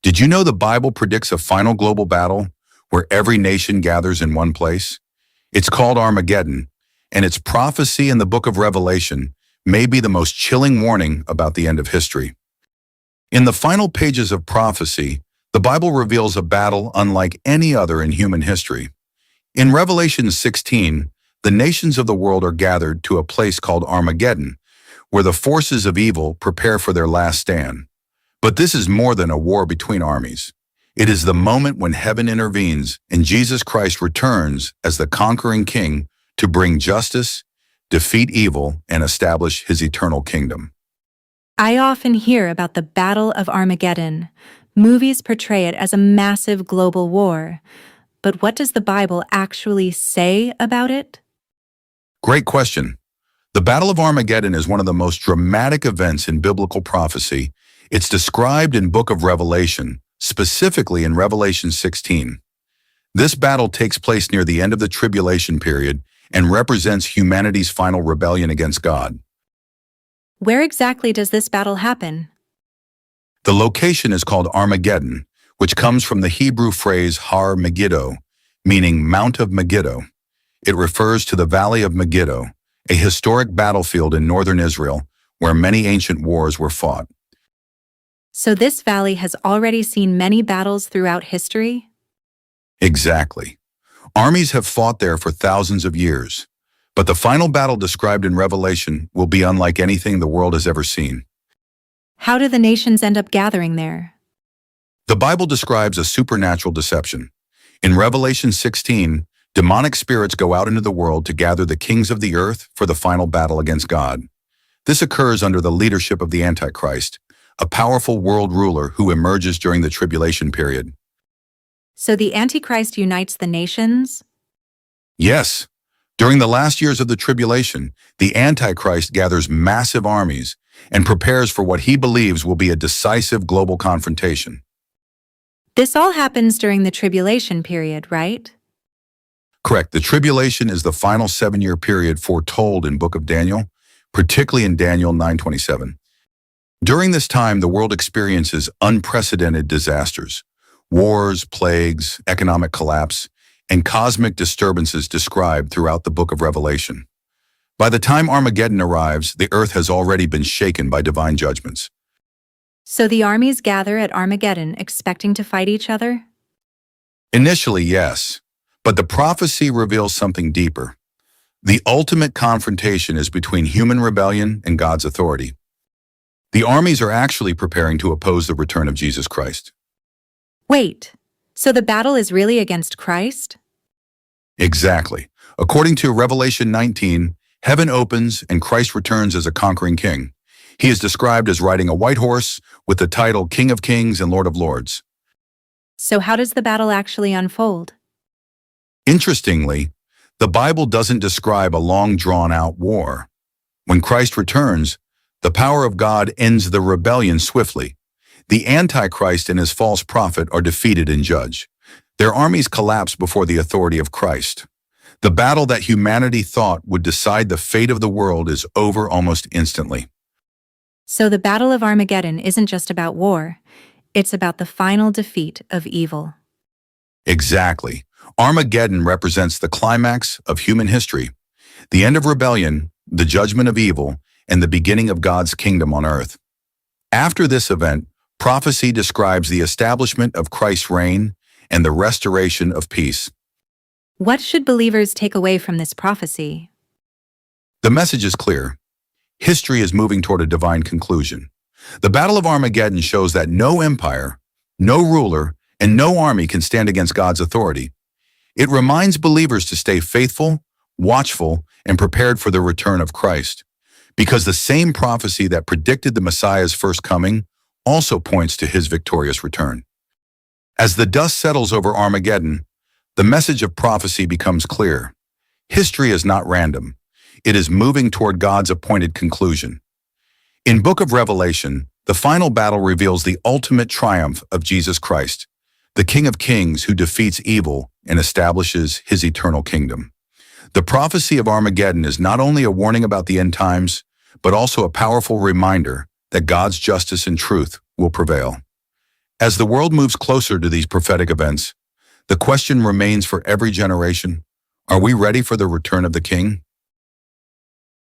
Did you know the Bible predicts a final global battle where every nation gathers in one place? It's called Armageddon, and its prophecy in the book of Revelation may be the most chilling warning about the end of history. In the final pages of prophecy, the Bible reveals a battle unlike any other in human history. In Revelation 16, the nations of the world are gathered to a place called Armageddon, where the forces of evil prepare for their last stand. But this is more than a war between armies. It is the moment when heaven intervenes and Jesus Christ returns as the conquering king to bring justice, defeat evil, and establish his eternal kingdom. I often hear about the Battle of Armageddon. Movies portray it as a massive global war. But what does the Bible actually say about it? Great question. The Battle of Armageddon is one of the most dramatic events in biblical prophecy. It's described in Book of Revelation, specifically in Revelation 16. This battle takes place near the end of the Tribulation period and represents humanity's final rebellion against God. Where exactly does this battle happen? The location is called Armageddon, which comes from the Hebrew phrase Har Megiddo, meaning Mount of Megiddo. It refers to the Valley of Megiddo, a historic battlefield in northern Israel where many ancient wars were fought. So this valley has already seen many battles throughout history? Exactly. Armies have fought there for thousands of years, but the final battle described in Revelation will be unlike anything the world has ever seen. How do the nations end up gathering there? The Bible describes a supernatural deception. In Revelation 16, demonic spirits go out into the world to gather the kings of the earth for the final battle against God. This occurs under the leadership of the Antichrist, a powerful world ruler who emerges during the tribulation period. So the Antichrist unites the nations? Yes. During the last years of the tribulation, the Antichrist gathers massive armies and prepares for what he believes will be a decisive global confrontation. This all happens during the tribulation period, right? Correct. The tribulation is the final 7-year period foretold in Book of Daniel, particularly in Daniel 9:27. During this time, the world experiences unprecedented disasters, wars, plagues, economic collapse, and cosmic disturbances described throughout the book of Revelation. By the time Armageddon arrives, the earth has already been shaken by divine judgments. So the armies gather at Armageddon expecting to fight each other? Initially, yes, but the prophecy reveals something deeper. The ultimate confrontation is between human rebellion and God's authority. The armies are actually preparing to oppose the return of Jesus Christ. Wait, so the battle is really against Christ? Exactly. According to Revelation 19, heaven opens and Christ returns as a conquering king. He is described as riding a white horse with the title King of Kings and Lord of Lords. So how does the battle actually unfold? Interestingly, the Bible doesn't describe a long drawn-out war. When Christ returns, the power of God ends the rebellion swiftly. The Antichrist and his false prophet are defeated and judged. Their armies collapse before the authority of Christ. The battle that humanity thought would decide the fate of the world is over almost instantly. So the Battle of Armageddon isn't just about war. It's about the final defeat of evil. Exactly. Armageddon represents the climax of human history, the end of rebellion, the judgment of evil, and the beginning of God's kingdom on earth. After this event, prophecy describes the establishment of Christ's reign and the restoration of peace. What should believers take away from this prophecy? The message is clear. History is moving toward a divine conclusion. The Battle of Armageddon shows that no empire, no ruler, and no army can stand against God's authority. It reminds believers to stay faithful, watchful, and prepared for the return of Christ, because the same prophecy that predicted the Messiah's first coming also points to his victorious return. As the dust settles over Armageddon, the message of prophecy becomes clear. History is not random. It is moving toward God's appointed conclusion. In Book of Revelation, the final battle reveals the ultimate triumph of Jesus Christ, the King of Kings who defeats evil and establishes his eternal kingdom. The prophecy of Armageddon is not only a warning about the end times, but also a powerful reminder that God's justice and truth will prevail. As the world moves closer to these prophetic events, the question remains for every generation, are we ready for the return of the King?